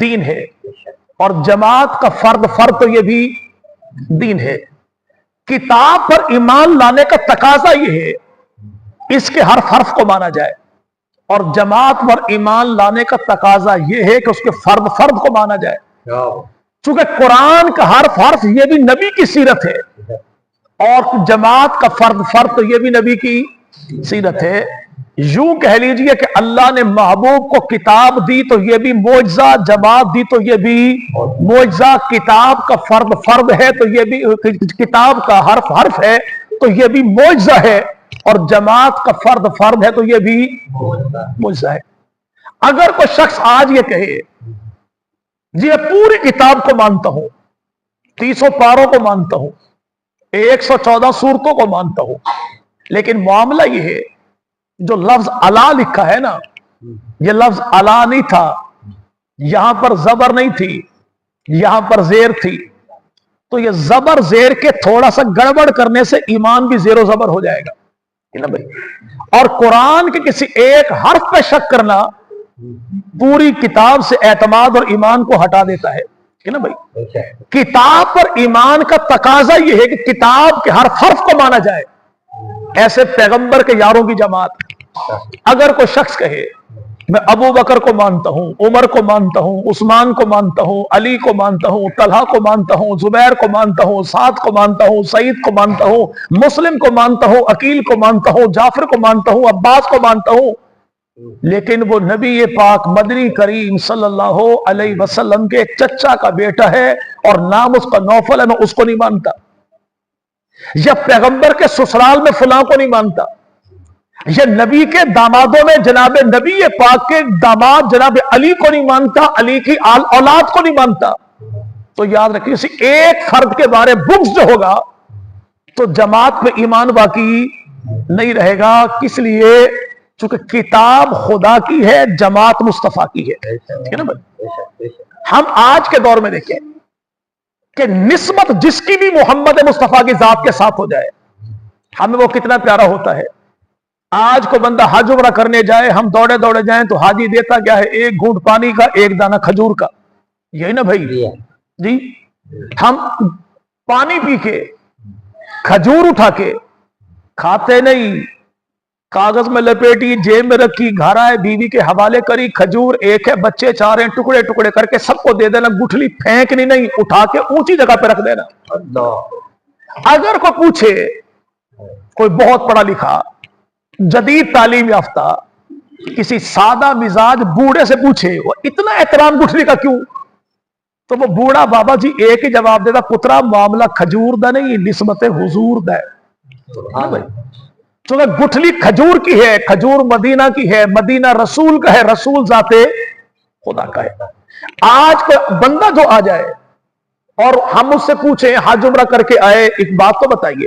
دین ہے، اور جماعت کا فرد تو یہ بھی دین ہے۔ کتاب پر ایمان لانے کا تقاضا یہ ہے اس کے ہر حرف کو مانا جائے، اور جماعت پر ایمان لانے کا تقاضا یہ ہے کہ اس کے فرد کو مانا جائے۔ چونکہ قرآن کا ہر حرف یہ بھی نبی کی سیرت ہے، اور جماعت کا فرد تو یہ بھی نبی کی سیرت ہے۔ یوں کہہ لیجئے کہ اللہ نے محبوب کو کتاب دی تو یہ بھی معجزہ، جماعت دی تو یہ بھی معجزہ۔ کتاب کا فرد ہے تو یہ بھی، کتاب کا حرف ہے تو یہ بھی معجزہ ہے، اور جماعت کا فرد ہے تو یہ بھی معجزہ ہے۔ اگر کوئی شخص آج یہ کہے جی میں پوری کتاب کو مانتا ہوں، 300 پاروں کو مانتا ہوں، 114 سورتوں کو مانتا ہوں، لیکن معاملہ یہ ہے جو لفظ الا لکھا ہے نا، یہ لفظ الا نہیں تھا، یہاں پر زبر نہیں تھی، یہاں پر زیر تھی، تو یہ زبر زیر کے تھوڑا سا گڑبڑ کرنے سے ایمان بھی زیر و زبر ہو جائے گا نا بھائی۔ اور قرآن کے کسی ایک حرف پہ شک کرنا پوری کتاب سے اعتماد اور ایمان کو ہٹا دیتا ہے نا بھائی۔ کتاب پر ایمان کا تقاضا یہ ہے کہ کتاب کے ہر حرف کو مانا جائے۔ ایسے پیغمبر کے یاروں کی جماعت، اگر کوئی شخص کہے میں ابو بکر کو مانتا ہوں، عمر کو مانتا ہوں، عثمان کو مانتا ہوں، علی کو مانتا ہوں، طلحہ کو مانتا ہوں، زبیر کو مانتا ہوں، سعد کو مانتا ہوں، سعید کو مانتا ہوں، مسلم کو مانتا ہوں، عقیل کو مانتا ہوں، جعفر کو مانتا ہوں، عباس کو مانتا ہوں، لیکن وہ نبی پاک مدنی کریم صلی اللہ علیہ وسلم کے ایک چچا کا بیٹا ہے اور نام اس کا نوفل ہے، میں اس کو نہیں مانتا، یا پیغمبر کے سسرال میں فلاں کو نہیں مانتا، یا نبی کے دامادوں میں جناب نبی پاک کے داماد جناب علی کو نہیں مانتا، علی کی اولاد کو نہیں مانتا، تو یاد رکھیے اسی ایک فرد کے بارے بغض جو ہوگا تو جماعت میں ایمان باقی نہیں رہے گا۔ کس لیے؟ چونکہ کتاب خدا کی ہے، جماعت مصطفیٰ کی ہے نا بھائی۔ ہم آج کے دور میں دیکھیں کہ نسبت جس کی بھی محمد مصطفیٰ کی ذات کے ساتھ ہو جائے ہمیں وہ کتنا پیارا ہوتا ہے۔ آج کو بندہ حج عمرہ کرنے جائے، ہم دوڑے جائیں تو حاجی دیتا کیا ہے؟ ایک گھونٹ پانی کا، ایک دانہ کھجور کا، یہی نا بھائی جی۔ ہم پانی پی کے، کھجور اٹھا کے کھاتے نہیں، کاغذ میں لپیٹی، جیب میں رکھی، گھر آئے بیوی کے حوالے کری، کھجور ایک ہے، بچے 4 ہیں، ٹکڑے ٹکڑے کر کے سب کو دے دینا، گٹھلی پھینکنی نہیں، اٹھا کے اونچی جگہ پہ رکھ دینا۔ اگر کوئی پوچھے، کوئی بہت پڑھا لکھا جدید تعلیم یافتہ کسی سادہ مزاج بوڑھے سے پوچھے وہ اتنا احترام گٹھلی کا کیوں، تو وہ بوڑھا بابا جی ایک ہی جواب دیتا، پترا معاملہ کھجور دا نہیں، نسبت حضور دا ہے۔ چونکہ گٹھلی کھجور کی ہے، کھجور مدینہ کی ہے، مدینہ رسول کا ہے، رسول ذات خدا کا ہے۔ آج کوئی بندہ جو آ جائے اور ہم اس سے پوچھیں حج عمرہ کر کے آئے، ایک بات تو بتائیے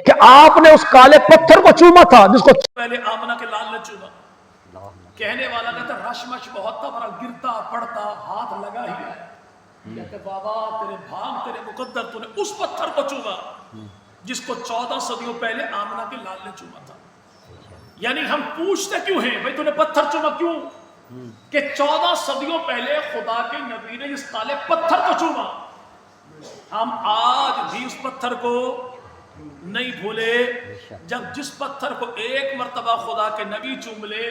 کہ آپ نے اس کالے پتھر کو چوما تھا جس کو پہلے آمنہ کے لال نے چوما؟ کہنے والا کہتا رشمش بہت تھا، بڑا گرتا پڑتا ہاتھ لگا ہی ہے، کہتے بابا تیرے بھاگ تیرے مقدر، تو نے اس پتھر کو چوما جس کو 14 صدیوں پہلے آمنہ کے لال نے چوما تھا۔ یعنی ہم پوچھتے کیوں ہیں بھئی تو نے پتھر چوما کیوں؟ کہ 14 صدیوں پہلے خدا کے نبی نے اس کالے پتھر کو چوما۔ ہم آج بھی اس پتھر کو نہیں بھولے، جب جس پتھر کو ایک مرتبہ خدا کے نبی چوم لے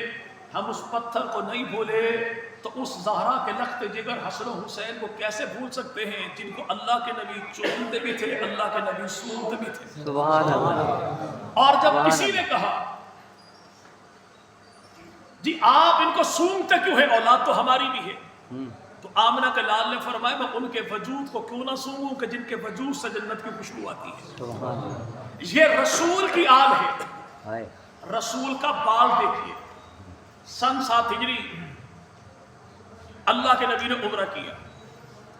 ہم اس پتھر کو نہیں بھولے تو اس زہرا کے لخت جگر حسن و حسین کو کیسے بھول سکتے ہیں جن کو اللہ کے نبی چومتے بھی تھے، اللہ کے نبی سونتے بھی تھے۔ سبحان اللہ۔ اور جب کسی نے کہا جی آپ ان کو سونتے کیوں ہیں، اولاد تو ہماری بھی ہے، تو آمنہ کے لال نے فرمایا میں ان کے وجود کو کیوں نہ سونگوں کہ جن کے وجود سے جنت کی خوشبو آتی ہے۔ یہ رسول کی آل ہے، رسول کا بال دیکھیے، سن 7 ہجری اللہ کے نبی نے عمرہ کیا،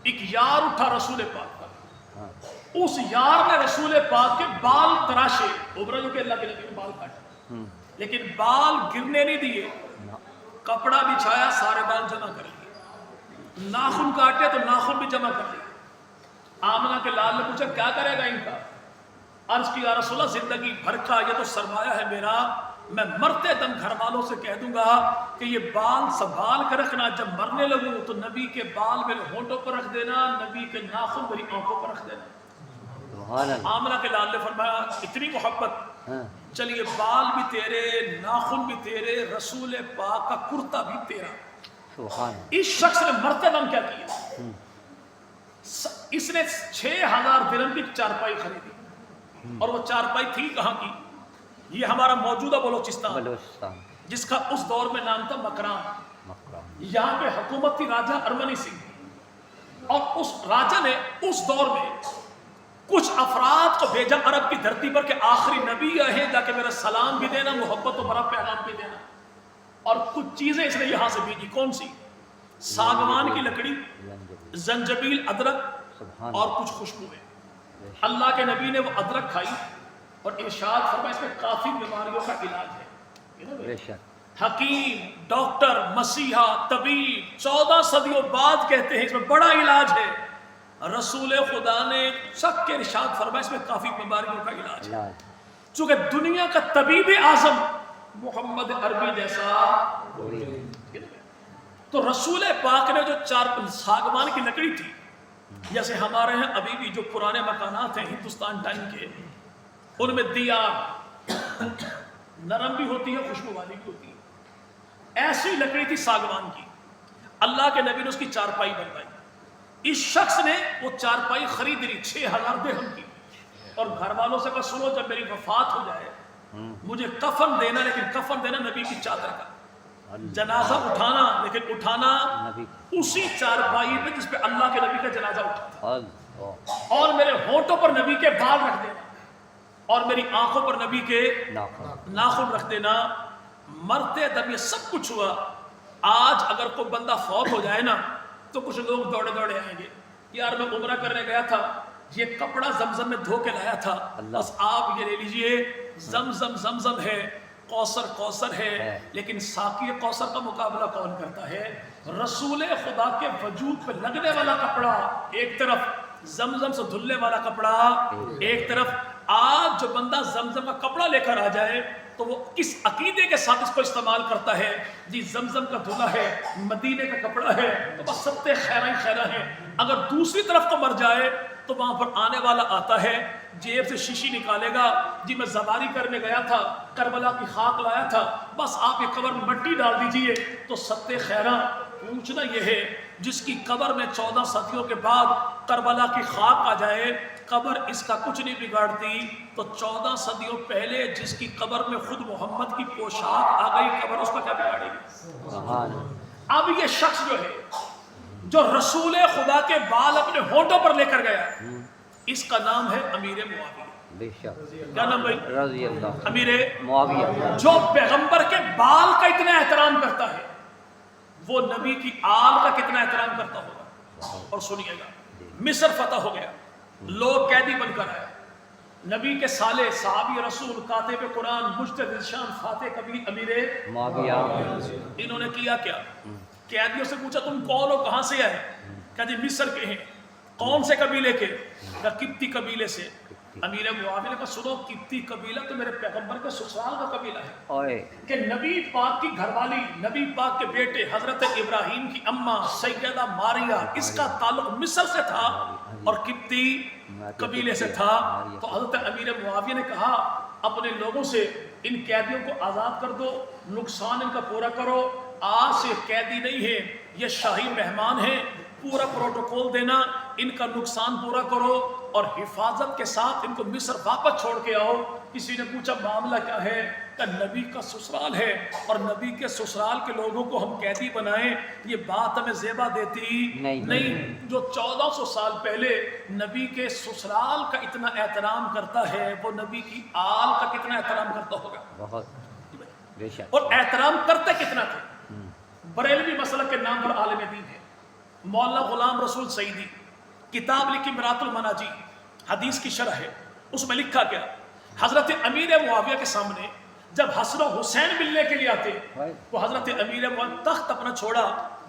ایک یار اٹھا رسول پاک کا، اس یار نے رسول پاک کے بال تراشے، عمرہ جو کہ اللہ کے نبی نے بال کاٹا لیکن بال گرنے نہیں دیے، کپڑا بچھایا سارے بال جمع کر لیے، ناخن کاٹے تو ناخن بھی جمع کر لیے۔ آمنہ کے لال نے پوچھا کیا کرے گا ان کا؟ عرض کی یا رسول اللہ زندگی بھر کا یہ تو سرمایہ ہے میرا، میں مرتے دم گھر والوں سے کہہ دوں گا کہ یہ بال سنبھال کر رکھنا، جب مرنے لگوں تو نبی کے بال میرے ہونٹوں پر رکھ دینا، نبی کے ناخن میری آنکھوں پر رکھ دینا۔ آمنہ کے لال نے فرمایا اتنی محبت، چلیے بال بھی تیرے، ناخن بھی تیرے، رسول پاک کا کرتا بھی تیرا۔ اس شخص نے مرتے دم کیا کیا؟ اس نے 6000 درہم کی چارپائی خریدی، اور وہ چارپائی تھی کہاں کی؟ یہ ہمارا موجودہ بلوچستان، جس کا اس دور میں نام تھا مکران۔ یہاں پہ حکومت تھی راجہ ارمنی سنگھ، اور اس راجہ نے اس دور میں کچھ افراد کو بھیجا عرب کی دھرتی پر کہ آخری نبی ہے، جا کے میرا سلام بھی دینا، محبت و بڑا پیغام بھی دینا۔ اور کچھ چیزیں اس نے یہاں سے بھیجی، کون سی؟ ساگوان کی لکڑی، زنجبیل، ادرک اور کچھ خوشبوئیں۔ اللہ کے نبی نے وہ ادرک کھائی اور ارشاد فرمایا اس میں کافی بیماریوں کا علاج ہے۔ حکیم، ڈاکٹر، مسیحا، طبیب 14 صدیوں بعد کہتے ہیں اس میں بڑا علاج ہے۔ رسول خدا نے سب کے ارشاد فرمایا اس میں کافی بیماریوں کا علاج ہے۔ چونکہ دنیا کا طبیب اعظم محمد عربی جیسا، تو رسول پاک نے جو ساگوان کی لکڑی تھی، جیسے ہمارے ہیں ابھی بھی جو پرانے مکانات ہیں ہندوستان ٹائم کے، ان میں دیا نرم بھی ہوتی ہے، خوشبو والی بھی ہوتی ہے، ایسی لکڑی تھی ساگوان کی۔ اللہ کے نبی نے اس کی چارپائی بنوائی۔ اس شخص نے وہ چارپائی خرید لی 6000 درہم کی، اور گھر والوں سے کہا سنو جب میری وفات ہو جائے مجھے کفن دینا، لیکن کفن دینا نبی کی چادر کا، جنازہ اٹھانا لیکن اٹھانا اسی چارپائی پہ جس پہ اللہ کے نبی کا جنازہ اٹھا تھا، اور میرے ہونٹوں پر نبی کے بال رکھ دینا، اور میری آنکھوں پر نبی کے ناخن رکھ دینا۔ مرتے دم یہ سب کچھ ہوا۔ آج اگر کوئی بندہ فوت ہو جائے نا تو کچھ لوگ دوڑے دوڑے آئیں گے، یار میں عمرہ کرنے گیا تھا، یہ کپڑا زمزم میں دھو کے لایا تھا، بس آپ یہ لے لیجئے، زمزم زمزم ہے، کوثر کوثر ہے، لیکن ساقی کوثر کا مقابلہ کون کرتا ہے؟ رسول خدا کے وجود پہ لگنے والا کپڑا ایک طرف، زمزم سے دھلنے والا کپڑا ایک طرف۔ آج جو بندہ زمزم کا کپڑا لے کر آ جائے تو وہ کس عقیدے کے ساتھ اس کو استعمال کرتا ہے؟ جی زمزم کا دھلا ہے، مدینے کا کپڑا ہے، تو بس سب خیرہ ہی خیرہ ہیں۔ اگر دوسری طرف کو مر جائے تو وہاں پر آنے والا آتا ہے، جیب سے شیشی نکالے گا، جی میں زواری کرنے گیا تھا، کربلا کی خاک لایا تھا، بس آپ یہ قبر میں مٹی ڈال دیجئے۔ تو ستے خیرہ پوچھنا یہ ہے، جس کی قبر میں 14 صدیوں کے بعد کربلا کی خاک آ جائے، قبر اس کا کچھ نہیں بگاڑتی، تو 14 صدیوں پہلے جس کی قبر میں خود محمد کی پوشاک آ گئی، قبر اس کا کیا بگاڑے گی؟ اب یہ شخص جو ہے جو رسول خدا کے بال اپنے ہونٹوں پر لے کر گیا، اس کا نام ہے امیر معاویہ۔ کیا نام بھائی؟ رضی اللہ، امیر معاویہ۔ جو پیغمبر کے بال کا اتنا احترام کرتا ہے، وہ نبی کی آل کا کتنا احترام کرتا ہوگا۔ اور سنیے گا، مصر فتح ہو گیا، لوگ قیدی بن کر آئے، نبی کے سالے، صحابی رسول، کاتب قرآن، مجتہد شان، فاتح کبیر امیر معاویہ، انہوں نے کیا کیا؟ قیدیوں سے پوچھا تم کون ہو، کہاں سے آئے؟ کہا جی مصر کے ہیں۔ کون سے قبیلے کے؟ کہا قبطی قبیلے سے۔ امیر معاویہ نے کہا سنو، قبطی قبیلہ تو میرے پیغمبر کے سسرال کا قبیلہ ہے، کہ نبی پاک کی گھر والی، نبی پاک کے بیٹے حضرت ابراہیم کی اماں سیدہ ماریہ، اس کا تعلق مصر سے تھا اور قبطی قبیلے سے تھا۔ تو حضرت امیر معاویہ نے کہا اپنے لوگوں سے ان قیدیوں کو آزاد کر دو، نقصان ان کا پورا کرو، آج سے قیدی نہیں ہے، یہ شاہی مہمان ہیں، پورا پروٹوکول دینا، ان کا نقصان پورا کرو اور حفاظت کے ساتھ ان کو مصر واپس چھوڑ کے آؤ۔ کسی نے پوچھا معاملہ کیا ہے؟ کہ نبی کا سسرال ہے اور نبی کے سسرال کے لوگوں کو ہم قیدی بنائیں، یہ بات ہمیں زیبا دیتی نہیں۔ جو 1400 سال پہلے نبی کے سسرال کا اتنا احترام کرتا ہے، وہ نبی کی آل کا کتنا احترام کرتا ہوگا؟ بہت۔ اور احترام کرتے کتنا تھے؟ بریلوی مسلک کے نام پر عالم دین ہے مولانا غلام رسول سعیدی، کتاب لکھی مرات المناجی، حدیث کی شرح ہے، اس میں لکھا کیا؟ حضرت امیر معاویہ کے سامنے جب حسن و حسین ملنے کے لیے آتے تو حضرت امیر معاویہ تخت اپنا چھوڑا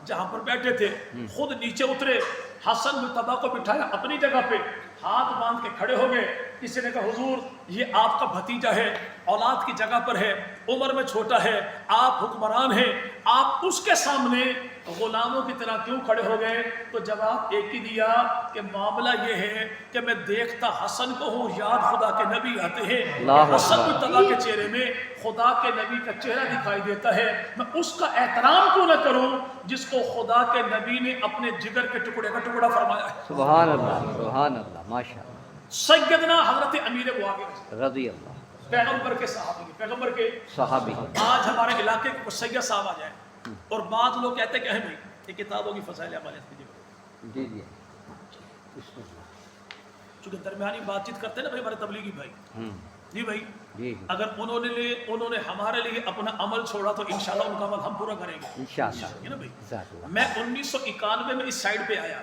جہاں پر بیٹھے تھے، خود نیچے اترے، حسن مصطفیٰ کو بٹھایا اپنی جگہ پہ، ہاتھ باندھ کے کھڑے ہو گئے. کسی نے کہا حضور یہ آپ کا بھتیجا ہے, اولاد کی جگہ پر ہے, عمر میں چھوٹا ہے, آپ حکمران ہیں, آپ اس کے سامنے غلاموں کی طرح کیوں کھڑے ہو گئے؟ تو جواب ایک ہی دیا کہ معاملہ یہ ہے کہ میں دیکھتا حسن کو ہوں, یاد خدا کے نبی آتے ہیں, حسن مجتبیٰ کے چہرے میں خدا کے نبی کا چہرہ دکھائی دیتا ہے, میں اس کا احترام کیوں نہ کروں جس کو خدا کے نبی نے اپنے جگر کے ٹکڑے کا ٹکڑا فرمایا ہے. سبحان اللہ, سبحان اللہ, ماشاء اللہ. سیدنا حضرت امیر معاویہ رضی اللہ, پیغمبر کے صحابی, پیغمبر کے صحابی. آج ہمارے علاقے کو سید صاحب آ جائیں اور بعض لوگ کہتے ہیں کہ بھائی یہ کتابوں کی فضائل اعمال کیجیے. جی جی, چونکہ درمیانی بات چیت کرتے ہیں نا بھائی ہمارے تبلیغی بھائی, جی بھائی جی اگر انہوں نے ہمارے لیے اپنا عمل چھوڑا تو انشاءاللہ ان کا عمل ہم پورا کریں گے انشاءاللہ. نا بھائی. ذات اللہ. میں 1991 میں اس سائڈ پہ آیا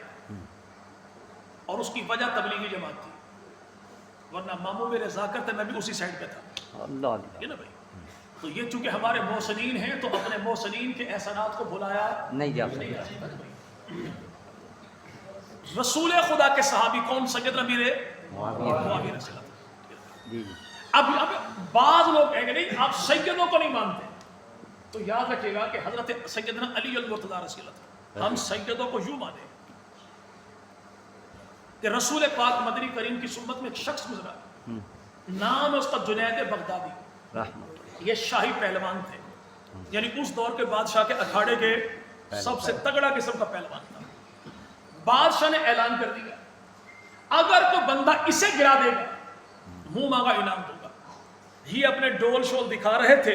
اور اس کی وجہ تبلیغی جماعت تھی, ورنہ ماموں میرے ذاکر تھے, میں بھی اسی سائڈ پہ تھا. اللہ اللہ, نا بھائی تو یہ چونکہ ہمارے محسنین ہیں تو اپنے محسنین کے احسانات کو بھلایا نہیں جا سکتا. رسول خدا کے صحابی کون؟ سیدنا امیر معاویہ. معاویہ رضی اللہ عنہ. جی جی, اب بعض لوگ کہیں گے نہیں آپ سیدوں کو نہیں مانتے, تو یاد رکھیے گا کہ حضرت سیدنا علی المرتضیٰ رضی اللہ عنہ, ہم سیدوں کو یوں مانیں کہ رسول پاک مدنی کریم کی سنت میں ایک شخص گزرا, نام ہے اس کا جنید بغدادی, رحمت. یہ شاہی پہلوان تھے, یعنی اس دور کے بادشاہ کے اکھاڑے کے سب سے تگڑا قسم کا پہلوان تھا. بادشاہ نے اعلان کر دیا اگر کوئی بندہ اسے گرا دے گا منہ مانگا انعام دوں گا. یہ اپنے ڈول شول دکھا رہے تھے,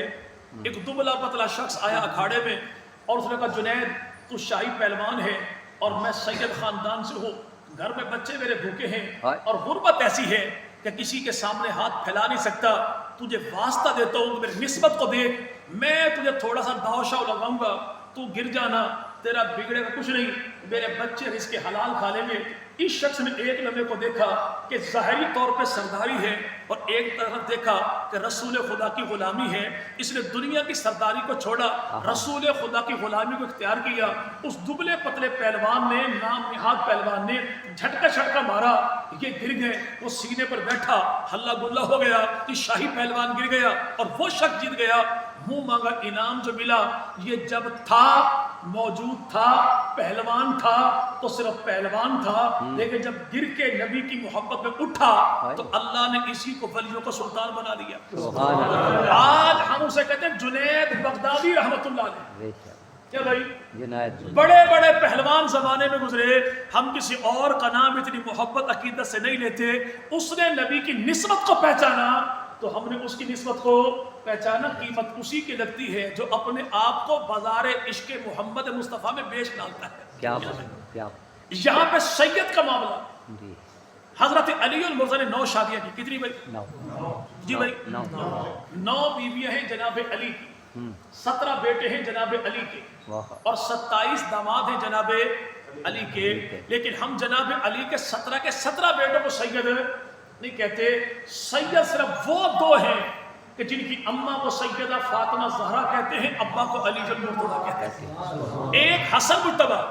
ایک دبلا پتلا شخص آیا اکھاڑے میں اور اس نے کہا جنید تو شاہی پہلوان ہے اور میں سید خاندان سے ہوں, گھر میں بچے میرے بھوکے ہیں اور غربت ایسی ہے کہ کسی کے سامنے ہاتھ پھیلا نہیں سکتا, تجھے واسطہ دیتا ہوں کہ میری نسبت کو دیکھ, میں تجھے تھوڑا سا داؤ شاؤ لگاؤں گا, تو گر جانا, تیرا بگڑے گا کچھ نہیں, میرے بچے رزق حلال کھا لیں گے. اس شخص نے ایک لمحے کو دیکھا کہ ظاہری طور پہ سرداری ہے اور ایک طرف دیکھا کہ رسول خدا کی غلامی ہے, اس نے دنیا کی سرداری کو چھوڑا, رسول خدا کی غلامی کو اختیار کیا. اس دبلے پتلے پہلوان نے, نام نہاد پہلوان نے جھٹکا چھٹکا مارا, یہ گر گئے, وہ سینے پر بیٹھا, ہلا گلا ہو گیا, یہ شاہی پہلوان گر گیا اور وہ شخص جیت گیا. منہ مانگا انعام جو ملا یہ جب تھا, موجود تھا, پہلوان تھا تو صرف پہلوان تھا, لیکن جب گر کے نبی کی محبت میں اٹھا تو اللہ نے اسی کو ولیوں کا سلطان بنا دیا. آج ہم اسے کہتے ہیں جنید بغدادی رحمت اللہ علیہ. کیا بھائی بڑے بڑے پہلوان زمانے میں گزرے, ہم کسی اور کا نام اتنی محبت عقیدت سے نہیں لیتے. اس نے نبی کی نسبت کو پہچانا تو ہم نے اس کی نسبت کو پہچانا. قیمت اسی کی لگتی ہے جو اپنے آپ کو بازار عشق محمد مصطفیٰ میں بیچ ڈالتا ہے. یہاں پہ سید کا معاملہ, حضرت علی المرتضیٰ نے 9 شادیاں کی. کتنی بھائی؟ 9. جی بھائی 9 بیویاں ہیں جناب علی کی, 17 بیٹے ہیں جناب علی کے اور 27 داماد ہیں جناب علی کے. لیکن ہم جناب علی کے 17 کے 17 بیٹوں کو سید نہیں کہتے. سید صرف وہ 2 ہیں کہ جن کی اماں کو سیدہ فاطمہ زہرا کہتے ہیں, ابا کو علی المرتضیٰ کہتے ہیں. ایک حسن مجتبیٰ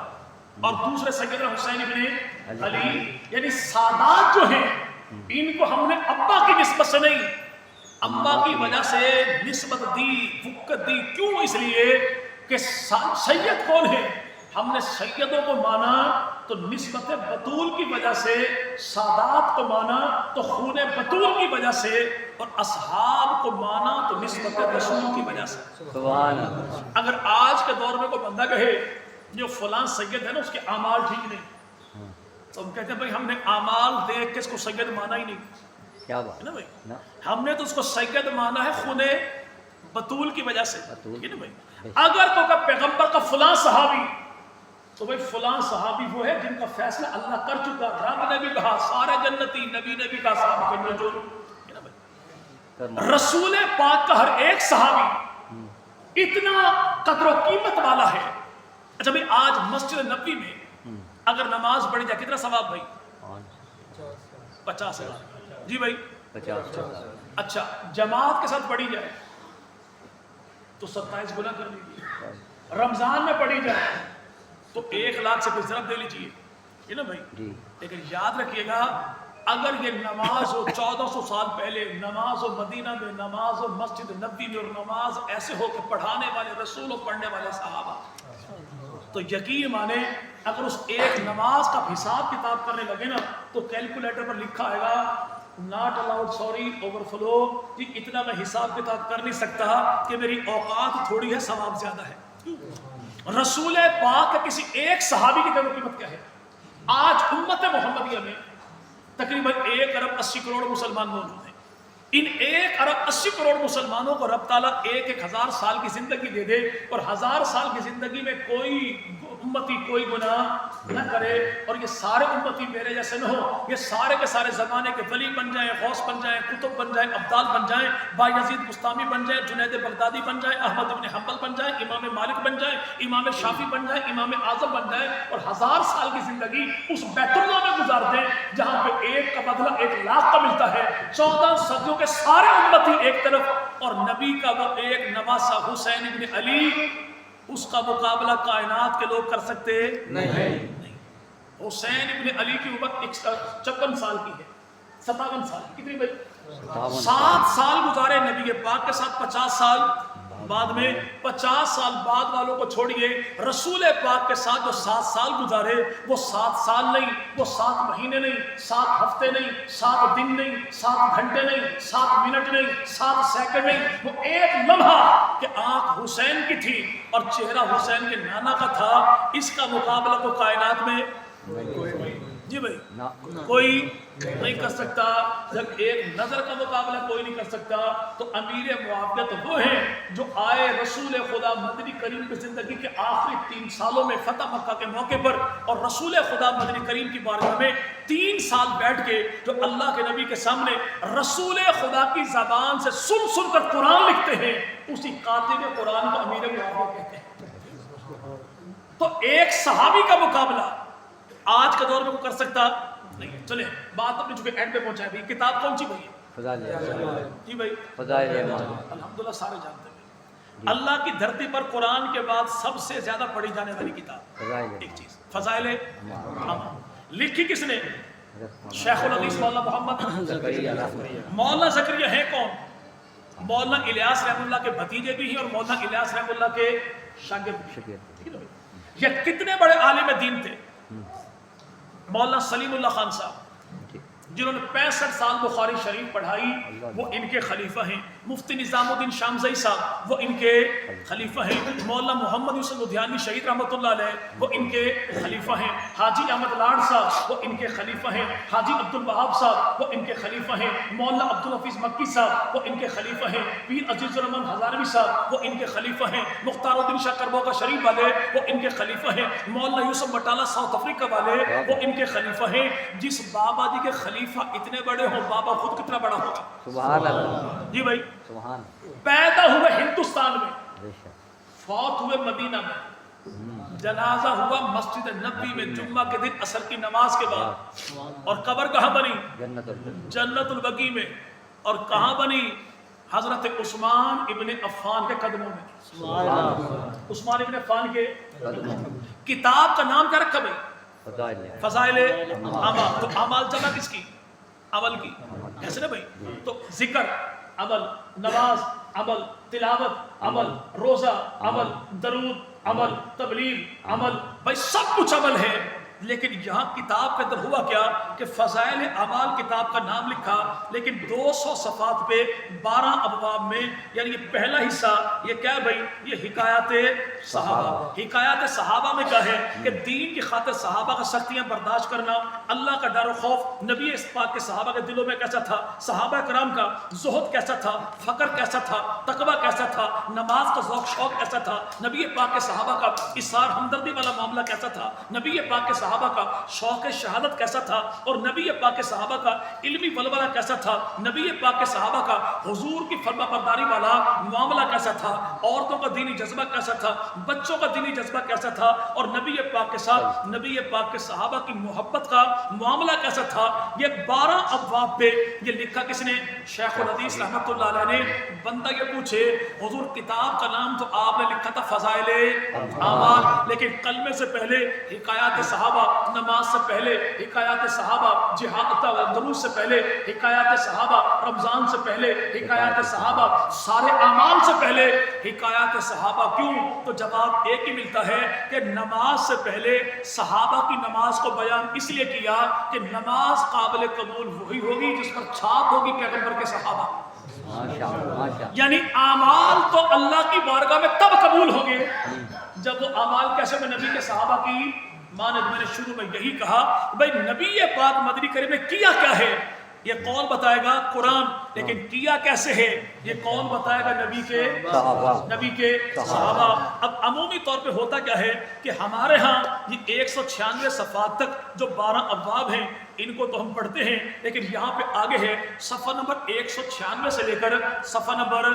اور دوسرے سیدنا حسین ابن علی. یعنی سادات جو ہیں ان کو ہم نے ابا کی نسبت سے نہیں, اماں کی وجہ سے نسبت دی, وقت دی. کیوں؟ اس لیے کہ سید کون ہے, ہم نے سیدوں کو مانا تو نسبت بطول کی وجہ سے, سادات کو مانا تو خون بطول کی وجہ سے, اور اصحاب کو مانا تو نسبت رسول کی وجہ سے. سبحان اللہ. اگر آج کے دور میں کوئی بندہ کہے جو فلاں سید ہے نا اس کے اعمال ٹھیک نہیں, تو ہم کہتے ہیں بھائی ہم نے اعمال دیکھ کے اس کو سید مانا ہی نہیں. کیا بات ہے نا بھائی, ہم نے تو اس کو سید مانا ہے خون بطول کی وجہ سے. نا بھائی اگر تو پیغمبر کا فلاں صحابی, تو بھائی فلاں صحابی وہ ہے جن کا فیصلہ اللہ کر چکا. رب نے بھی کہا سارے جنتی, نبی نے بھی کہا صحابہ کے نجوم. رسول پاک کا ہر ایک صحابی اتنا قدر و قیمت والا ہے. اچھا بھائی آج مسجد نبوی میں اگر نماز پڑھی جائے کتنا ثواب بھائی؟ 50,000. جی بھائی 50,000. اچھا جماعت کے ساتھ پڑھی جائے تو 27 گنا کر لیجیے. رمضان میں پڑھی جائے تو 1 لاکھ سے کچھ ضرب دے لیجیے, ہے نا بھائی. لیکن یاد رکھیے گا اگر یہ نماز ہو 1400 سال پہلے نماز ہو مدینہ میں نماز ہو مسجد نبوی میں اور نماز ایسے ہو کہ پڑھانے والے رسول اور پڑھنے والے صحابہ تو یقین مانے اگر اس ایک نماز کا حساب کتاب کرنے لگے نا تو کیلکولیٹر پر لکھا آئے گا not allowed sorry overflow کہ اتنا میں حساب کتاب کر نہیں سکتا کہ میری اوقات تھوڑی ہے ثواب زیادہ ہے۔ رسول پاک کے کسی ایک صحابی کی قیمت کیا ہے؟ آج امت محمدیہ میں تقریباً 1 ارب 80 کروڑ مسلمان موجود ہیں۔ ان 1 ارب 80 کروڑ مسلمانوں کو رب تعالیٰ 1,000 سال کی زندگی دے دے اور 1000 سال کی زندگی میں کوئی امتی کوئی گناہ نہ کرے اور یہ سارے امتی میرے جیسے نہ ہو، یہ سارے کے سارے زمانے کے ولی بن جائیں، غوث بن جائیں، کتب بن جائیں، ابدال بن جائیں، بایزید بستامی بن جائیں، جنید بغدادی بن جائیں، احمد ابن حنبل بن جائیں، امام مالک بن جائیں، امام شافعی بن جائیں، امام اعظم بن جائیں اور 1000 سال کی زندگی اس بیت اللہ میں گزار دیں جہاں پہ 1 کا بدلہ 1 لاکھ کا ملتا ہے، 14 صدیوں کے سارے امتی ایک طرف اور نبی کا وہ ایک نواسہ حسین ابن علی، اس کا مقابلہ کائنات کے لوگ کر سکتے نہیں۔ حسین ابن علی کی عمر 56 سال کی ہے، 57 سال کتنی بھائی 7 سال گزارے نبی پاک کے ساتھ، 50 سال بعد میں 50 سال بعد والوں کو چھوڑیے، رسول پاک کے ساتھ جو 7 سال گزارے وہ 7 سال نہیں، وہ 7 مہینے نہیں، 7 ہفتے نہیں، 7 دن نہیں، 7 گھنٹے نہیں، 7 منٹ نہیں، 7 سیکنڈ نہیں، وہ ایک لمحہ کہ آنکھ حسین کی تھی اور چہرہ حسین کے نانا کا تھا، اس کا مقابلہ تو کائنات میں جی بھائی کوئی نہیں کر سکتا۔ جب ایک نظر کا مقابلہ کوئی نہیں کر سکتا تو امیر معاویہ تو وہ ہیں جو آئے رسول خدا مدنی کریم کی زندگی کے آخری 3 سالوں میں فتح مکہ کے موقع پر اور رسول خدا مدنی کریم کی بارگاہ میں 3 سال بیٹھ کے جو اللہ کے نبی کے سامنے رسول خدا کی زبان سے سن سن کر قرآن لکھتے ہیں، اسی کاتب قرآن کو امیر معاویہ کہتے ہیں۔ تو ایک صحابی کا مقابلہ آج کے دور میں کوئی کر سکتا نہیں۔ چلیں بات اپنے چونکہ اینڈ پہ پہنچائے بھائی، کتاب کون سی بھائی؟ فضائل جی بھائی فضائل ایمان، الحمدللہ سارے جانتے ہیں اللہ کی دھرتی پر قرآن کے بعد سب سے زیادہ پڑھی جانے والی کتاب ایک چیز فضائل ایمان۔ لکھی کس نے؟ شیخ الحدیث مولانا محمد مولانا زکریا ہے کون؟ مولانا الیاس رحمہ اللہ کے بھتیجے بھی ہیں اور مولانا الیاس رحمہ اللہ کے شاگرد بھی ہیں۔ یہ کتنے بڑے عالم دین تھے؟ مولانا سلیم اللہ خان صاحب جنہوں نے 65 سال بخاری شریف پڑھائی وہ ان کے خلیفہ ہیں۔ مفتی نظام الدین شامزئی صاحب وہ ان کے خلیفہ ہیں۔ مولانا محمد یوسف لدھیانوی شہید رحمۃ اللہ علیہ وہ ان کے خلیفہ ہیں۔ حاجی احمد لاڈ صاحب وہ ان کے خلیفہ ہیں۔ حاجی عبد الوہاب صاحب وہ ان کے خلیفہ ہیں۔ مولانا عبد الحفیظ مکی صاحب وہ ان کے خلیفہ ہیں۔ پیر عزیز الرحمن ہزاروی صاحب وہ ان کے خلیفہ ہیں۔ مختار الدین شاہ کربوگا شریف والے وہ ان کے خلیفہ ہیں۔ مولانا یوسف بٹالہ ساؤتھ افریقہ والے وہ ان کے خلیفہ ہیں۔ جس بابا جی کے خلیفہ اتنے بڑے ہوں بابا خود کتنا بڑا ہوگا؟ سبحان اللہ جی بھائی سبحان، پیدا ہوئے ہندوستان میں، فوت ہوئے مدینہ میں، جنازہ ہوا مسجد نبوی میں جمعہ کے دن عصر کی نماز کے بعد، اور قبر کہاں بنی؟ جنت البقیع میں، اور کہاں بنی؟ حضرت عثمان ابن عفان کے قدموں میں۔ عثمان ابن عفان کے کتاب کا نام کیا رکھا بھائی؟ فضائل اعمال۔ تو اعمال جمع کس کی؟ عمل کی، ایسے نا بھائی؟ تو ذکر عمل، نماز عمل، تلاوت عمل، روزہ عمل، درود عمل، تبلیغ عمل، بھائی سب کچھ عمل ہے۔ لیکن یہاں کتاب کے اندر ہوا کیا کہ فضائل اعمال کتاب کا نام لکھا لیکن 200 صفحات پہ 12 ابواب میں، یعنی یہ پہلا حصہ یہ کیا ہے بھائی؟ یہ حکایات صحابہ۔ حکایات صحابہ میں کیا ہے کہ دین کی خاطر صحابہ کا سختیاں برداشت کرنا، اللہ کا ڈر و خوف نبی پاک کے صحابہ کے دلوں میں کیسا تھا، صحابہ کرام کا زہد کیسا تھا، فقر کیسا تھا، تقوی کیسا تھا، نماز کا ذوق شوق کیسا تھا، نبی پاک کے صحابہ کا اثار ہمدردی والا معاملہ کیسا تھا، نبی پاک کے صحابہ کا شوق شہادت کیسا تھا، اور نبی پاک کے صحابہ کا علمی ولولہ کیسا تھا، نبی پاک کے صحابہ کا حضور کی فرما برداری والا معاملہ کیسا تھا، عورتوں کا دینی جذبہ کیسا تھا، بچوں کا دینی جذبہ کیسا تھا، اور نبی پاک کے ساتھ نبی پاک کے صحابہ کی محبت کا معاملہ کیسا تھا۔ یہ 12 ابواب پہ یہ لکھا کس نے؟ شیخ الحدیث رحمۃ اللہ علیہ نے۔ بندہ یہ پوچھے حضور کتاب کا نام تو آپ نے لکھا تھا فضائل اعمال، لیکن کلمے سے پہلے حکایات صحابہ صحابہ نماز سے پہلے، حکایات صحابہ جہاد درود سے پہلے، حکایات صحابہ رمضان سے پہلے، حکایات صحابہ سارے اعمال سے پہلے، حکایات صحابہ کیوں؟ تو جواب ایک ہی ملتا ہے کہ نماز سے پہلے صحابہ کی نماز کو بیان اس لیے کیا کہ نماز قابل قبول وہی ہوگی جس پر چھاپ ہوگی پیغمبر کے صحابہ، یعنی اعمال تو اللہ کی بارگاہ میں تب قبول ہوں گے جب وہ اعمال کیسے میں نبی کے صحابہ کی مانند میں نے شروع میں یہی کہا بھائی نبی پاک مدنی کریم نے کیا کیا ہے یہ کون بتائے گا؟ قرآن، لیکن کیا کیسے ہے یہ کون بتائے گا؟ نبی کے صحابہ۔ اب عمومی طور پہ ہوتا کیا ہے کہ ہمارے ہاں یہ 196 صفحات تک جو 12 ابواب ہیں ان کو تو ہم پڑھتے ہیں، لیکن یہاں پہ آگے ہے صفحہ نمبر 196 سے لے کر صفحہ نمبر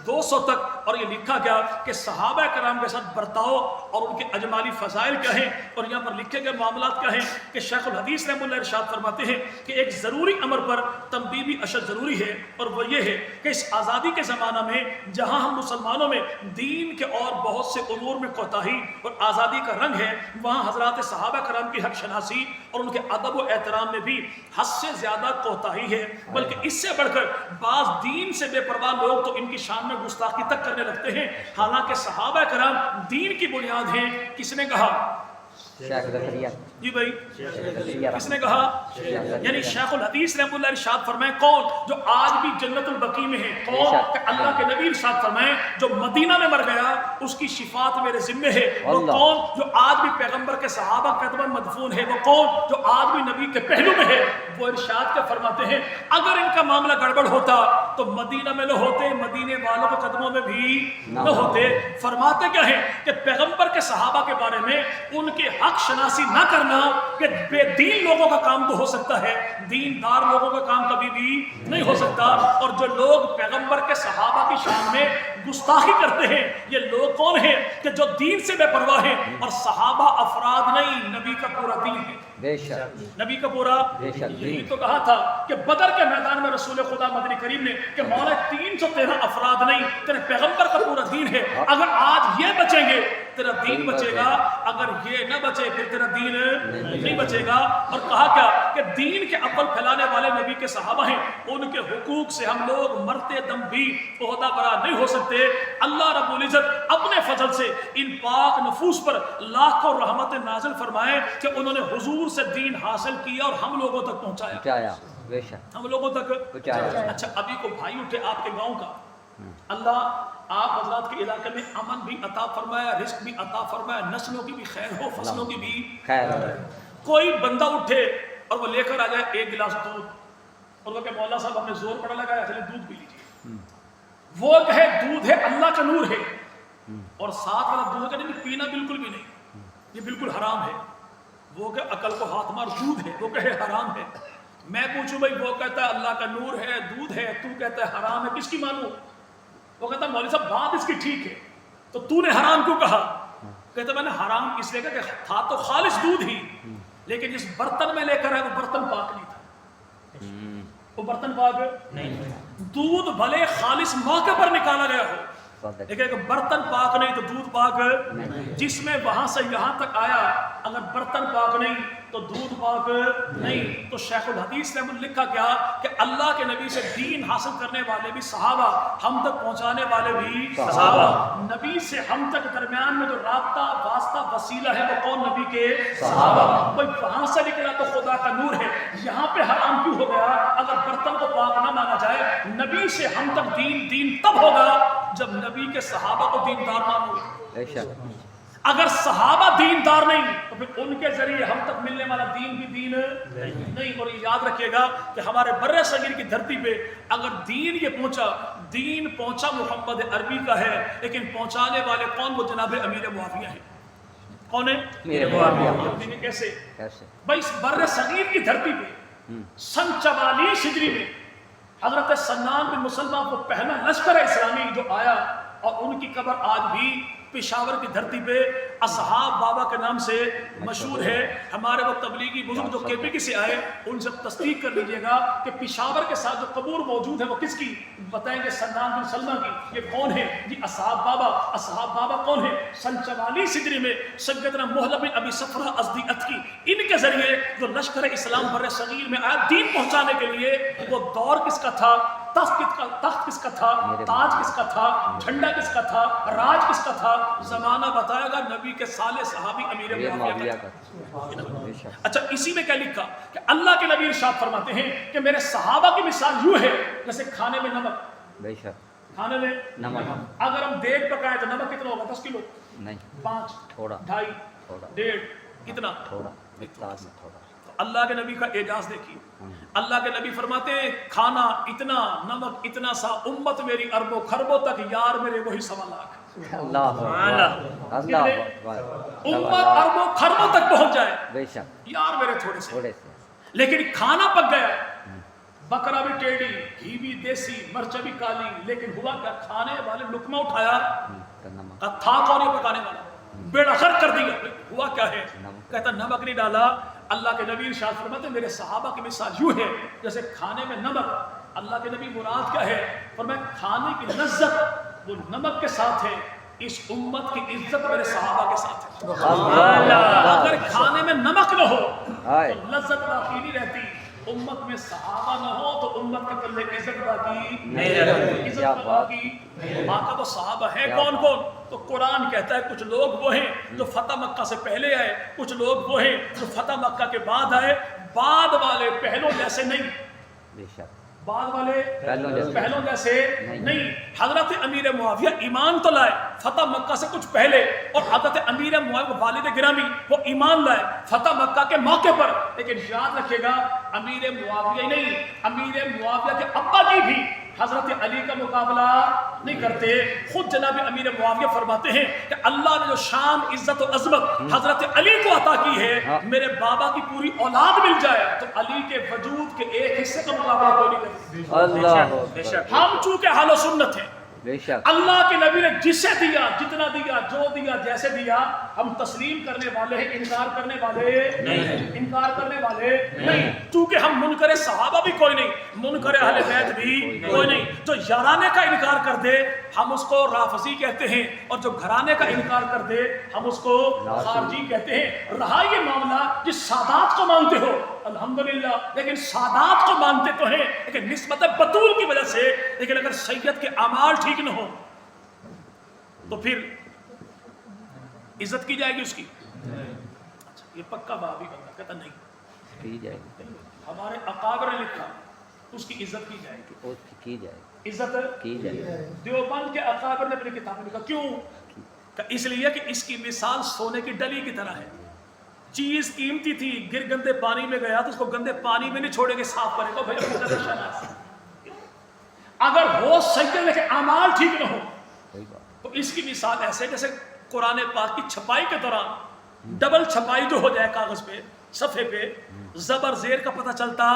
200 تک، اور یہ لکھا گیا کہ صحابہ کرام کے ساتھ برتاؤ اور ان کے اجمالی فضائل کیا ہیں، اور یہاں پر لکھے گئے معاملات کیا ہیں کہ شیخ الحدیث رحمہ اللہ ارشاد فرماتے ہیں کہ ایک ضروری امر پر تنبیہ اشد ضروری ہے، اور وہ یہ ہے کہ اس آزادی کے زمانہ میں جہاں ہم مسلمانوں میں دین کے اور بہت سے امور میں کوتاہی اور آزادی کا رنگ ہے، وہاں حضرات صحابہ کرام کی حق شناسی اور ان کے ادب و احترام میں بھی حد سے زیادہ کوتاہی ہے، بلکہ اس سے بڑھ کر بعض دین سے بے پرواہ لوگ تو ان کی شان میں گستاخی تک کرنے لگتے ہیں، حالانکہ صحابہ کرام دین کی بنیاد ہیں۔ کس نے کہا؟ جی بھائی کس نے کہا؟ یعنی شیخ الحدیث رحمہ اللہ ارشاد فرمائیں کون جو آج بھی جنت البقیع میں ہے؟ کون؟ کہ اللہ کے نبی ارشاد فرمائیں جو مدینہ میں مر گیا اس کی شفاعت میرے ذمے ہے۔ وہ کون جو آج بھی پیغمبر کے صحابہ قدموں میں مدفون ہے؟ وہ کون جو آج بھی نبی کے پہلو میں ہے؟ وہ ارشاد کے فرماتے ہیں اگر ان کا معاملہ گڑبڑ ہوتا تو مدینہ میں نہ ہوتے، مدینے والوں کے قدموں میں بھی نہ ہوتے۔ فرماتے کیا ہے کہ پیغمبر کے صحابہ کے بارے میں ان کے حق شناسی نہ کرنا کہ بے دین لوگوں کا کام تو ہو سکتا ہے، دیندار لوگوں کا کام کبھی بھی نہیں ہو سکتا، اور جو لوگ پیغمبر کے صحابہ کی شان میں گستاخی کرتے ہیں یہ لوگ کون ہیں کہ جو دین سے بے پرواہ ہیں، اور صحابہ افراد نہیں، نبی کا پورا دین ہے، بے شک نبی کا پورا۔ یہی تو کہا تھا کہ بدر کے میدان میں رسول خدا مدنی کریم نے کہ مولا 313 افراد نہیں، تیرے پیغمبر کا پورا دین ہے، اگر آج یہ بچیں گے تیرا دین بچے گا، اگر یہ نہ بچے پھر تیرا دین نہیں بچے گا۔ اور کہا کیا کہ دین کے اول پھیلانے والے نبی کے صحابہ ہیں، ان کے حقوق سے ہم لوگ مرتے دم بھی عہدہ برا نہیں ہو سکتے۔ اللہ رب العزت اپنے فضل سے ان پاک نفوس پر لاکھوں رحمت نازل فرمائے کہ انہوں نے حضور سے دین حاصل کیا اور ہم لوگوں تک پہنچایا، ہم لوگوں تک پہنچایا۔ اچھا ابھی کو بھائی اٹھے آپ کے گاؤں کا، اللہ آپ حضرات کے علاقے میں امن بھی عطا فرمایا، رزق بھی عطا فرمایا، نسلوں کی بھی خیر ہو، فصلوں کی بھی خیر ہو۔ کوئی بندہ اٹھے اور وہ لے کر آ جائے ایک گلاس دودھ اور وہ کہ مولا صاحب ہم نے زور پڑا لگایا چلے دودھ پی لیجیے، وہ کہے دودھ ہے اللہ کا نور ہے، اور ساتھ والا دودھ کہ نہیں پینا بالکل بھی نہیں، یہ بالکل حرام ہے، وہ کہ عقل کو ہاتھ مار دودھ ہے، وہ کہے حرام ہے۔ میں پوچھوں بھائی وہ کہتا ہے اللہ کا نور ہے دودھ ہے، تو کہتا ہے حرام ہے، کس کی مانوں؟ وہ کہتا ہے مولوی صاحب بات اس کی ٹھیک ہے تو تو نے حرام کیوں کہا؟ کہتا میں نے حرام اس لیے کہا کہ تھا تو خالص دودھ ہی، لیکن جس برتن میں لے کر ہے وہ برتن پاک نہیں تھا، وہ برتن پاک نہیں تھا۔ دودھ بھلے خالص موقع پر نکالا گیا ہو لیکن اگر برتن پاک نہیں تو دودھ پاک جس میں وہاں سے یہاں تک آیا اگر برتن پاک نہیں تو دودھ پاک نہیں۔ تو شیخ الحدیث نے لکھا کیا کہ اللہ کے نبی سے دین حاصل کرنے والے بھی صحابہ، ہم تک پہنچانے والے بھی صحابہ۔ نبی سے ہم تک درمیان میں جو رابطہ واسطہ وسیلہ ہے وہ کون؟ نبی کے صحابہ۔ کوئی وہاں سے نکلا تو خدا کا نور ہے، یہاں پہ حرام کیوں ہو گیا؟ اگر برتن کو پاک نہ مانا جائے، نبی سے ہم تک دین تب ہوگا جب نبی کے صحابہ کو دیندار مانو۔ اگر صحابہ دیندار نہیں تو پھر ان کے ذریعے ہم تک ملنے والا دین بھی دین نہیں۔ اور یاد رکھیے گا کہ ہمارے بر صغیر کی دھرتی پہ اگر دین یہ دین پہنچا محمد عربی کا ہے، لیکن پہنچانے والے کون؟ وہ جناب امیر معاویہ ہیں۔ کون ہے؟ امیر معاویہ۔ کیسے بھائی اس بر صغیر کی دھرتی پہ سن 44 ہجری میں حضرت سنان بن مسلمہ کو پہلا لشکر اسلامی جو آیا اور ان کی قبر آج بھی پشاور کی دھرتی پہ اصحاب بابا کے نام سے مشہور ہے. ہمارے وہ تبلیغی بزرگ جو KPK سے آئے ان سے تصدیق کر لیجئے گا کہ پشاور کے ساتھ جو قبور موجود ہے وہ کس کی بتائیں گے؟ سنان بن سلمہ کی. یہ کون ہے جی؟ اصحاب بابا. اصحاب بابا کون ہے؟ سن 44 ہجری میں سیدنا محلب بن ابی صفرہ ازدی اتکی ان کے ذریعے جو لشکر اسلام بر صغیر میں آیا دین پہنچانے کے لیے. وہ دور کس کا تھا؟ تخت کس کا تھا؟ تاج کس کا تھا؟ جھنڈا کس کا تھا؟ راج کس کا تھا؟ زمانہ بتائے گا نبی کے صالح صحابی امیر معاویہ کا. اچھا اسی میں کیا لکھا کہ اللہ کے نبی ارشاد فرماتے ہیں کہ میرے صحابہ کی مثال یوں ہے جیسے کھانے میں نمک. بے شک کھانے میں نمک. اگر ہم دیگ پکائیں تو نمک کتنا ہوگا؟ 10 کلو نہیں، 5 تھوڑا 2.5 تھوڑا 1.5 کتنا تھوڑا مقدار میں تھوڑا. اللہ کے نبی کا اعجاز دیکھیے. اللہ کے نبی فرماتے ہیں کھانا اتنا، نمک اتنا سا، امت میری اربوں خربوں تک، یار میرے وہی 1.25 لاکھ. اللہ امت اربوں خربوں تک پہنچ جائے بے شک، یار میرے تھوڑے سے. لیکن کھانا پک گیا، بکرا بھی ٹیڑھی، گھی بھی دیسی، مرچ بھی کالی، لیکن ہوا کیا؟ کھانے والے لقمہ اٹھایا تھا کون یہ پکانے والا؟ بیڑا غرق کر دیا. ہوا کیا ہے؟ کہتا نمک نہیں ڈالا. اللہ کے نبی ارشاد فرماتے میرے صحابہ کی مثال یوں ہے جیسے کھانے میں نمک. اللہ کے نبی مراد کیا ہے؟ فرمایا کھانے کی لذت وہ نمک کے ساتھ ہے، اس امت کی عزت میرے صحابہ کے ساتھ ہے. اگر کھانے میں نمک نہ ہو تو لذت باقی نہیں رہتی. امت میں صحابہ نہ ہو تو امت کے پلے عزت باقی نہیں رہتی. عزت باقی آقا وہ صحابہ ہیں کون کون؟ تو قرآن کہتا ہے کچھ لوگ وہ ہیں جو فتح مکہ سے پہلے آئے، کچھ لوگ وہ ہیں جو فتح مکہ کے بعد آئے. بعد والے پہلوں جیسے نہیں، بعد والے پہلوں جیسے نہیں. حضرت امیر معاویہ ایمان تو لائے فتح مکہ سے کچھ پہلے، اور حضرت امیر معاویہ والد گرامی وہ ایمان لائے فتح مکہ کے موقع پر. لیکن یاد رکھیے گا امیر معاویہ نہیں، امیر معاویہ کے ابا جی بھی حضرت علی کا مقابلہ نہیں کرتے. خود جناب امیر معاویہ فرماتے ہیں کہ اللہ نے جو شان عزت و عظمت حضرت علی کو عطا کی ہے، میرے بابا کی پوری اولاد مل جائے تو علی کے وجود کے ایک حصے کا مقابلہ کوئی نہیں کرتے. ہم چونکہ اہل سنت ہیں، اللہ کے نبی نے جسے دیا، جتنا دیا، جو دیا، جیسے دیا، ہم تسلیم کرنے والے ہیں، انکار کرنے والے نہیں. چونکہ ہم منکر صحابہ بھی کوئی نہیں، منکر اہل بیت بھی کوئی نہیں. جو یارانے کا انکار کر دے ہم اس کو رافضی کہتے ہیں، اور جو گھرانے کا انکار کر دے ہم اس کو خارجی کہتے ہیں. رہا یہ معاملہ جس سادات کو مانتے ہو الحمدللہ، لیکن سادات کو مانتے تو ہیں لیکن نسبت بطول کی وجہ سے. لیکن اگر سید کے اعمال ٹھیک نہ ہو تو پھر عزت کی جائے گی اس کی. یہ پکا بابی بندہ کہتا نہیں کی جائے گی. ہمارے اکابر نے لکھا اس کی عزت کی جائے گی، عزت کی جائے گی. دیوبند کے اکابر نے اپنی کتاب میں لکھا کیوں؟ کہ اس لیے کہ اس کی مثال سونے کی ڈلی کی طرح ہے. چیز قیمتی تھی، گر گندے پانی میں گیا تو اس کو گندے پانی میں نہیں چھوڑے گے، صاف کرے گا بھائی. اگر ہو سجدے لیکن اعمال ٹھیک نہ ہو تو اس کی مثال ایسے جیسے قرآن پاک کی چھپائی کے دوران ڈبل چھپائی جو ہو جائے کاغذ پہ، صفحے پہ، زبر زیر کا پتہ چلتا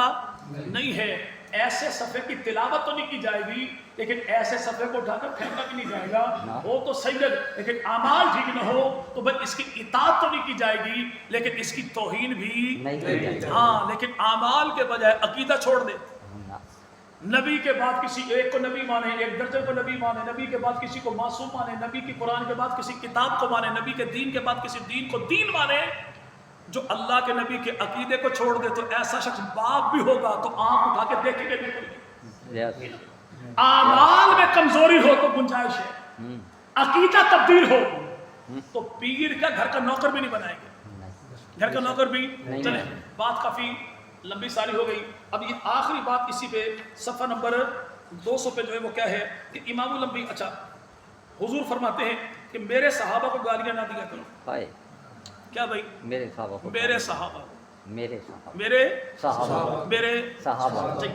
نہیں ہے. ایسے صفحے کی تلاوت تو نہیں کی جائے گی لیکن ایسے صفحے کو اٹھا کر پھینکا بھی نہیں جائے گا. ہو تو سید لیکن اعمال ٹھیک نہ ہو تو بھائی اس کی اطاعت تو نہیں کی جائے گی لیکن اس کی توہین بھی نہیں. ہاں لیکن اعمال کے بجائے عقیدہ چھوڑ دے. نبی کے بعد کسی ایک کو نبی مانے، ایک درجے کو نبی مانے، نبی کے بعد کسی کو معصوم مانے، نبی کی قرآن کے بعد کسی کتاب کو مانے، نبی کے دین کے بعد کسی دین کو دین مانے. جو اللہ کے نبی کے عقیدے کو چھوڑ دے تو ایسا شخص باپ بھی ہوگا تو آنکھ اٹھا کے دیکھیں گے بالکل. اعمال میں کمزوری ہو تو گنجائش ہے، عقیدہ تبدیل ہو تو پیر کا گھر کا نوکر بھی نہیں بنائیں گے، گھر کا نوکر بھی. چلیں بات کافی لمبی ساری ہو گئی. اب یہ آخری بات اسی پہ صفحہ نمبر 200 پہ جو ہے وہ کیا ہے کہ امام الانبیاء. اچھا حضور فرماتے ہیں کہ میرے صحابہ کو گالیاں نہ دیا کرو. کیا بھائی؟ میرے صحابہ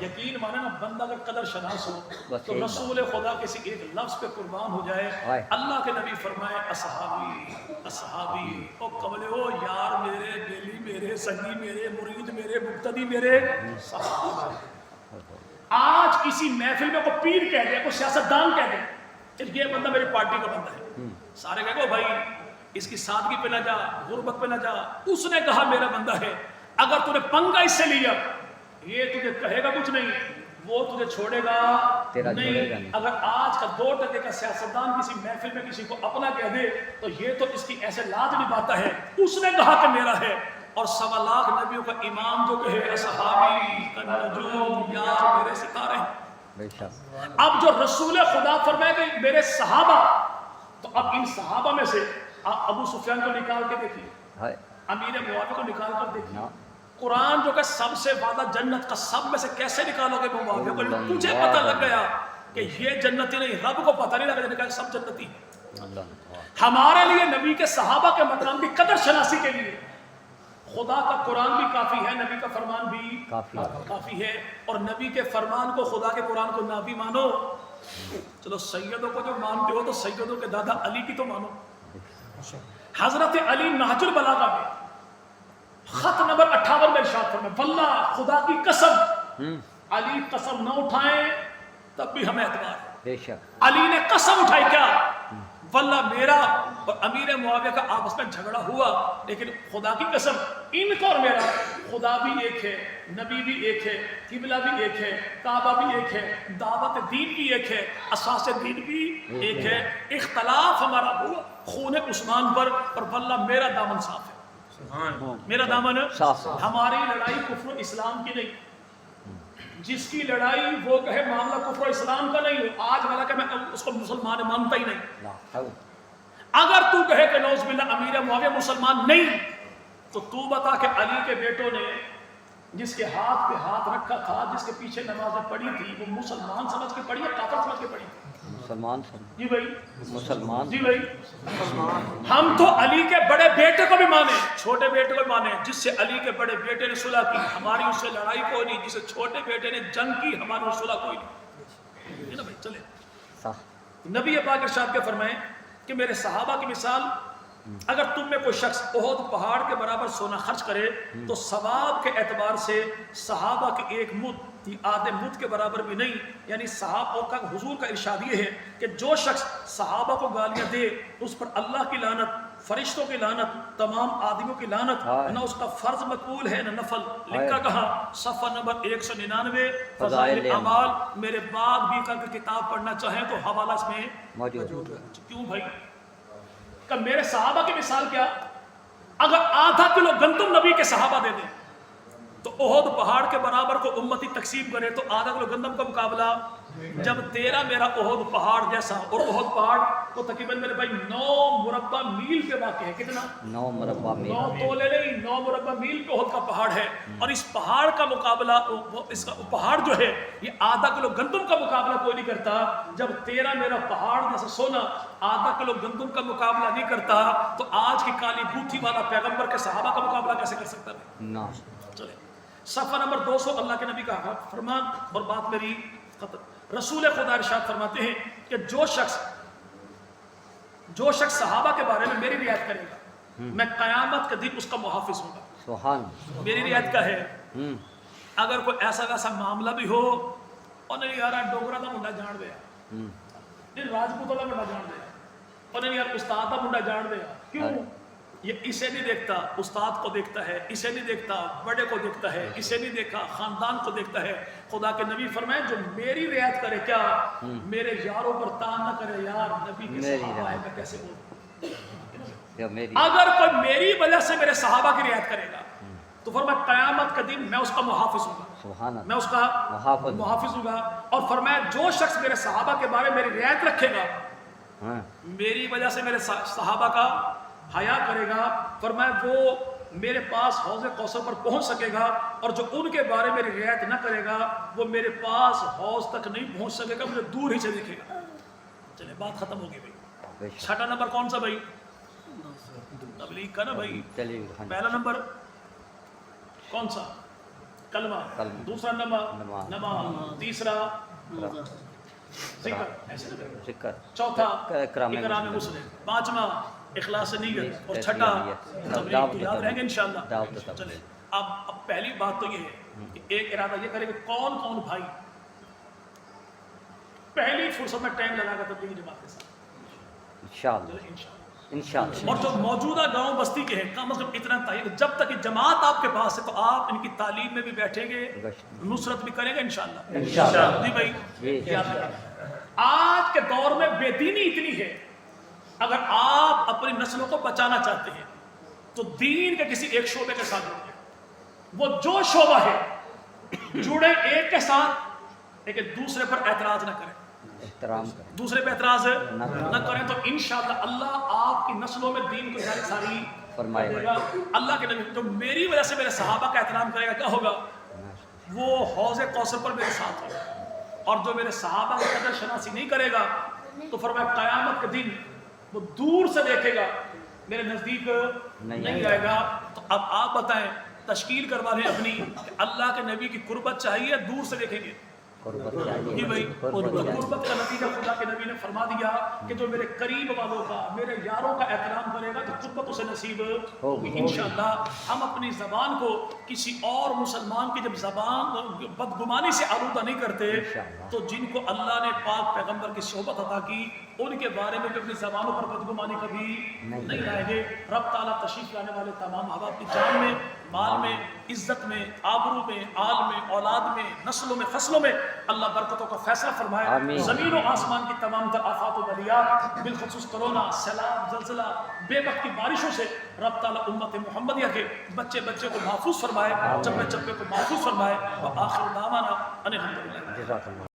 یقین مانے نا بندہ اگر قدر شناس ہو تو رسول خدا کسی ایک لفظ پہ قربان ہو جائے. اللہ کے نبی فرمائے اصحابی او قبلے او یار میرے، بیلی میرے، سنگی میرے، مرید میرے، مقتدی میرے صحابہ. آج کسی محفل میں کوئی پیر کہہ دے، کوئی سیاستدان کہہ دے یہ بندہ میری پارٹی کا بندہ ہے، سارے کہے گو بھائی اس کی سادگی پہ نہ جا، غربت پہ نہ جا. اس نے کہا میرا بندہ ہے، اگر تو نے پنگا اس سے لیا، یہ تجھے کہے گا کچھ نہیں، وہ تجھے چھوڑے گا نہیں. اگر آج کا 2% کا سیاستدان کسی محفل میں کسی کو اپنا کہہ دے تو یہ تو اس کی ایسے لاج نبھاتا ہے. اس نے کہا کہ میرا ہے. اور 1.25 لاکھ نبیوں کا امام جو کہے اصحابی کالنجوم، یار میرے ستارے. اب جو رسول خدا فرمائے کہ میرے صحابہ، تو اب ان صحابہ میں سے آپ ابو سفیان کو نکال کے دیکھیے، امیر معاویہ کو نکال کر دیکھیے. قرآن جو کہ سب سے وعدہ جنت کا، سب میں سے کیسے نکالو گے معاویہ کو؟ تجھے پتہ لگ گیا کہ یہ جنتی نہیں، رب کو پتہ نہیں لگا کہ سب جنتی ہیں. ہمارے لیے نبی کے صحابہ کے مقام کی قدر شناسی کے لیے خدا کا قرآن بھی کافی ہے، نبی کا فرمان بھی کافی ہے. اور نبی کے فرمان کو، خدا کے قرآن کو نہ بھی مانو، چلو سیدوں کو جو مانتے ہو تو سیدوں کے دادا علی کی تو مانو. حضرت علی نہج البلاغہ میں خط نمبر 58 میں ارشاد فرمائے، واللہ خدا کی قسم، علی قسم نہ اٹھائیں تب بھی ہمیں اعتبار ہے. علی نے قسم اٹھائی کیا؟ واللہ میرا اور امیر معاویہ کا آپس میں جھگڑا ہوا، لیکن خدا کی قسم ان کا اور میرا خدا بھی ایک ہے، نبی بھی ایک ہے، قبلہ بھی ایک ہے، کعبہ بھی ایک ہے، دعوت دین بھی ایک ہے، اساس دین بھی ایک ہے. اختلاف ہمارا ہوا خون عثمان پر، اور واللہ میرا دامن صاف ہے، میرا دامن صاف. ہماری لڑائی کفر و اسلام کی نہیں. جس کی لڑائی وہ کہے معاملہ کفر و اسلام کا نہیں ہو، آج والا کہ میں اس کو مسلمان مانتا ہی نہیں. اگر تو کہے کہ نعوذ باللہ امیر معاویہ مسلمان نہیں، تو بتا کہ علی کے بیٹوں نے جس کے ہاتھ پہ ہاتھ رکھا تھا، جس کے پیچھے نمازیں پڑھی تھی، وہ مسلمان سمجھ کے پڑھی یا کافر سمجھ کے پڑھی؟ مسلمان. جی بھائی مسلمان. جی بھائی ہم تو علی کے بڑے بیٹے کو بھی مانے، چھوٹے بیٹے کو بھی مانے. جس سے علی کے بڑے بیٹے نے صلح کی، ہماری اس سے لڑائی کوئی نہیں. جس سے چھوٹے بیٹے نے جنگ کی، ہماری اس صلح کوئی نہیں. بھائی چلے. نبی پاک ارشاد کے فرمائے کہ میرے صحابہ کی مثال، اگر تم میں کوئی شخص احد پہاڑ کے برابر سونا خرچ کرے تو ثواب کے اعتبار سے صحابہ کے ایک مد، آدھے مد کے برابر بھی نہیں. یعنی صحابہ کا حضور کا ارشاد یہ ہے کہ جو شخص صحابہ کو گالیاں دے اس پر اللہ کی لعنت، فرشتوں کی لعنت، تمام آدمیوں کی لعنت. نہ اس کا فرض مقبول ہے نہ نفل. لکھا کہاں صفحہ نمبر 199 فضائل اعمال. میرے بعد بھی کر کے کتاب پڑھنا چاہیں تو حوالہ اس میں موجود ہے. کیوں بھائی؟ کہ میرے صحابہ کی مثال کیا؟ اگر آدھا کلو گندم نبی کے صحابہ دے دیں تو احد پہاڑ کے برابر کو امتی تقسیم کرے تو آدھا کلو گندم کا مقابلہ جب تیرا میرا احد پہاڑ جیسا. اور احد پہاڑ تو تقریباً میرے بھائی 9 مربع میل پہ واقع ہے. کتنا؟ 9 مربع میل. 9 تولے نہیں، 9 مربع میل پہ احد کا پہاڑ ہے. اور اس پہاڑ کا مقابلہ، اس کا پہاڑ جو ہے یہ آدھا کلو گندم کا مقابلہ کوئی نہیں کرتا. جب تیرا میرا پہاڑ جیسا سونا آدھا کلو گندم کا مقابلہ نہیں کرتا تو آج کی کالی بوتھی والا پیغمبر کے صحابہ کا مقابلہ کیسے کر سکتا ہے؟ چلے صفحہ نمبر 200 اللہ کے نبی کا فرمان اور بات میری ختم. رسول خدا ارشاد فرماتے ہیں کہ جو شخص صحابہ کے بارے میں میری رعایت کرے گا میں قیامت کے دن اس کا محافظ ہوں گا. سبحان. میری رعایت کا ہے. اگر کوئی ایسا ویسا معاملہ بھی ہو اور نہیں یار ڈوگرا دا منڈا جان دیا، نہیں راجپوت دا منڈا جان دیا، اور نہیں یار استاد دا منڈا جان دیا. کیوں؟ یہ اسے نہیں دیکھتا، استاد کو دیکھتا ہے. اسے نہیں دیکھتا، بڑے کو دیکھتا ہے. اسے نہیں دیکھا، خاندان کو دیکھتا ہے. خدا کے نبی فرمائے جو میری رعایت کرے، کیا میرے یاروں پر تان نہ کرے. یار نبی کے صحابہ ہے، میں کیسے بولوں؟ اگر کوئی میری وجہ سے میرے صحابہ کی رعایت کرے گا تو فرمایا قیامت کا دن میں اس کا محافظ ہوں گا. میں اس کا محافظ ہوں گا. اور فرمایا جو شخص میرے صحابہ کے بارے میں میری رعایت رکھے گا، میری وجہ سے میرے صحابہ کا حیا کرے گا، فرمایا وہ میرے پاس حوض کوثر پر پہنچ سکے گا. اور جو ان کے بارے میں میری رعایت نہ کرے گا وہ میرے پاس حوض تک نہیں پہنچ سکے گا، مجھے دور ہی سے دیکھے گا. چلے بات ختم ہوگی بھائی. چھٹا نمبر کون سا بھائی؟ تبلیغ کا نا بھائی. پہلا نمبر کون سا؟ کلمہ. دوسرا نمبر نماز. تیسرا ذکر. چوتھا اکرام مسلم. پانچواں اخلاص نیت. اور چھٹا تبلیغ. تو یاد رہیں گے انشاءاللہ. چلے اب پہلی بات تو یہ ہے کہ ایک ارادہ یہ کرے کہ کون کون بھائی پہلی فرصت میں ٹائم لگا کر تبلیغ جماعت کے ساتھ. انشاءاللہ انشاءاللہ. اور جو موجودہ گاؤں بستی کے ہیں کم از کم اتنا تعین کہ جب تک یہ جماعت آپ کے پاس ہے تو آپ ان کی تعلیم میں بھی بیٹھیں گے, نصرت بھی کریں گے انشاءاللہ. انشاءاللہ. جی بھائی جی. یاد رکھیں. آج کے دور میں بے دینی اتنی ہے, اگر آپ اپنی نسلوں کو بچانا چاہتے ہیں تو دین کے کسی ایک شعبے کے ساتھ جڑیں. وہ جو شعبہ ہے جڑے ایک کے ساتھ لیکن دوسرے پر اعتراض نہ کریں, احترام کریں, دوسرے پہ اعتراض نہ کریں, تو انشاءاللہ اللہ آپ کی نسلوں میں دین کو جاری ساری فرمائے دے گا. اللہ کے نبی جو میری وجہ سے میرے صحابہ کا احترام کرے گا کیا ہوگا, وہ حوض کوثر پر میرے ساتھ ہوگا. اور جو میرے صحابہ کی قدر شناسی نہیں کرے گا تو فرمایا قیامت کے دن وہ دور سے دیکھے گا, میرے نزدیک نہیں آئے گا. تو اب آپ بتائیں, تشکیل کروا لیں اپنی کہ اللہ کے نبی کی قربت چاہیے دور سے دیکھیں گے. قربت جی چاہیے, بھائی, قربت کا نتیجہ خدا کے نبی نے فرما دیا کہ جو میرے قریب والوں کا, میرے یاروں کا احترام کرے گا تو قربت اسے نصیب ہوگی انشاءاللہ. ہم اپنی زبان کو کسی اور مسلمان کی جب زبان بدگمانی سے آلودہ نہیں کرتے تو جن کو اللہ نے پاک پیغمبر کی صحبت عطا کی ان کے بارے میں بھی اپنی زبانوں پر بدگمانی کبھی نہیں لائیں گے. رب تعالیٰ تشریف لانے والے تمام احباب کی جان میں, مال میں, عزت میں, آبرو میں, آل میں, اولاد میں, نسلوں میں, فصلوں میں اللہ برکتوں کا فیصلہ فرمائے. زمین و آسمان کی تمام تر آفات و بلیات بالخصوص کرونا, سیلاب, زلزلہ, بے وقت کی بارشوں سے رب تعالیٰ امت محمدیہ کے بچے کو محفوظ فرمائے, چپے کو محفوظ فرمائے. وآخر دعوانا ان الحمدللہ.